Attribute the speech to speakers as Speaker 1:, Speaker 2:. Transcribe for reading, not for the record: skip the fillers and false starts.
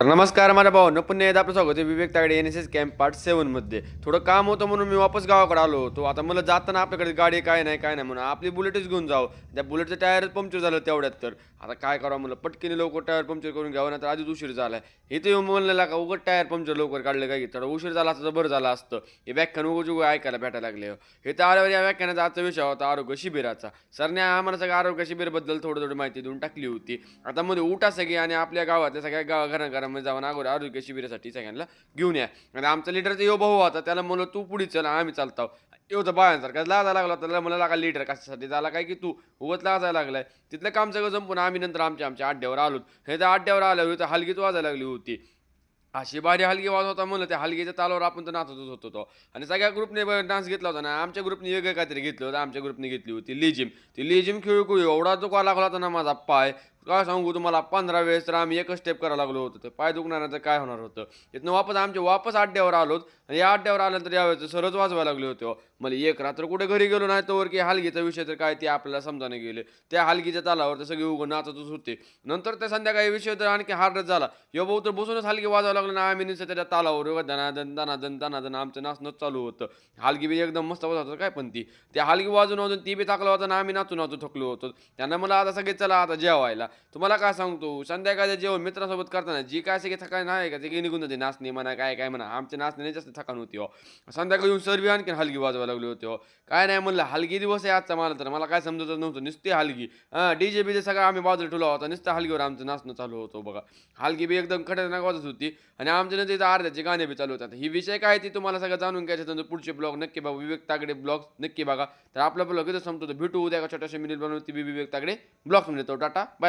Speaker 1: तर नमस्कार माझ्या भावांनो, पुन्हा एकदा आपलं स्वागत आहे विवेक तागडे एन-एस-एस कॅम्प पार्ट 7 मध्ये. थोडं काम होतं म्हणून मी वापस गावाकडे आलो होतो. आता मला जाताना आपल्याकडे गाडी काय नाही, काय नाही म्हणून आपली बुलेटच घेऊन जावं. त्या बुलेटचं टायरच पंक्चर झालं तेवढ्यात तर. आता काय करावं म्हणलं, पटकन लवकर टायर पंक्चर करून घ्यावं, नाहीतर आधीच उशीर झालाय. इथे येऊन म्हणलेला का उगाच टायर पंक्चर लवकर काढलं काय, थोडा उशीर झाला असता तर बरं झालं असतं. हे व्याख्यान उगाच ऐकायला भेटायला लागले. हे तर आल्यावर या व्याख्यानाचा आजचा विषय होता आरोग्य शिबिराचा. सरने आम्हाला सगळं आरोग्य शिबिराबद्दल थोडी थोडी माहिती देऊन टाकली होती. आता मध्ये उठा सगळी आणि आपल्या गावातल्या सगळ्या घराघरामध्ये जाऊन अगोदर आरोग्य शिबिरासाठी सगळ्यांना घेऊन या. आणि आमचा लीडरचा यो भाऊ होता, त्याला म्हणलं तू पुढे चल आम्ही चालतो. यो तर बायांसारखा लाजा लागला, त्याला मला लागा लीडर कशासाठी झाला काय की तू उगत लाजायला लागलाय. तिथलं काम सगळं संपून आम्ही नंतर आमच्या आमच्या अड्ड्यावर आलो. हे तर अड्ड्यावर आल्यावर इथं हलगीच वाजायला लागली होती. अशी भारी हलगी वाजवत होता म्हणलं, त्या हलगीच्या तालावर आपण तर नाचतच होतो तो. आणि सगळ्या ग्रुपने डान्स घेतला होता ना, आमच्या ग्रुपने वेगळं काहीतरी घेतलं होतं. आमच्या ग्रुपने घेतली होती लेझिम. ती लेझिम खेळू एवढा दुखायला लागला होता ना माझा पाय. काय सांगू तुम्हाला, 15 वेळेस तर आम्ही एकच स्टेप करायला लागलो होतो. ते पाय दुखण्याचं काय होणार होतं. तिथनं वापस अड्ड्यावर आलोत आणि या अड्ड्यावर आल्यानंतर यावेळेस सरच वाजवायला लागले होते हो. मला एक रात्र कुठे घरी गेलो नाही तोवर की हलगीचा विषय तर काय ते आपल्याला समजाने गेले. त्या हलगीच्या तालावर तर सगळे उघड नाचतच होते. नंतर त्या संध्याकाळी विषय तर आणखी हार्डच झाला. यो भाऊ तर बसूनच हलगी वाजवायला लागला ना, आम्ही नुसतं त्याच्या तालावर उगा दनादन दनादन दनादन आमचं नाचणंच चालू होतं. हलगी बी एकदम मस्त वाजत होतं काय, पण ती त्या हलगी वाजून ती बी थकला होता ना, आम्ही नाचू थकलो होतो. त्यांना मला आता सगळे चला आता जेवायला. तुम्हाला काय सांगतो, संध्याकाळचं जेवण मित्रासोबत करताना जी काय सगळी थकान नाही का ते निघून जाते. नाचणी म्हणा काय काय म्हणा, आमच्या नाचण्याने जास्त थकान होती हो. संध्याकाळी येऊन सर बी आणखीन हलगी वाजवायला लागले होते हो. काय नाही म्हणलं, हलगी दिवस आहे आजचा. मला काय समजतच नव्हतं, नुसती हलगी. डीजे बीजे सगळं आम्ही बाजूला ठेवला होता, नुसतं हलगीवर आमचं नाचणं चालू होतं बघा. हलगी बी एकदम खतरनाक वाजत होती आणि आमच्या नंतर अर्ध्याचे गाणे बी चालू होतात. ही विषय काय ती तुम्हाला सगळं जाणून घ्यायचं तर पुढचे ब्लॉग नक्की बघा, विवेक तागडे ब्लॉग नक्की बघा. तर आपला ब्लॉग इथं संपतो. भेटू उद्या का छोट्याशा मिनिट बनवून ती विवेक तागडे ब्लॉग म्हणतो. Tata bye.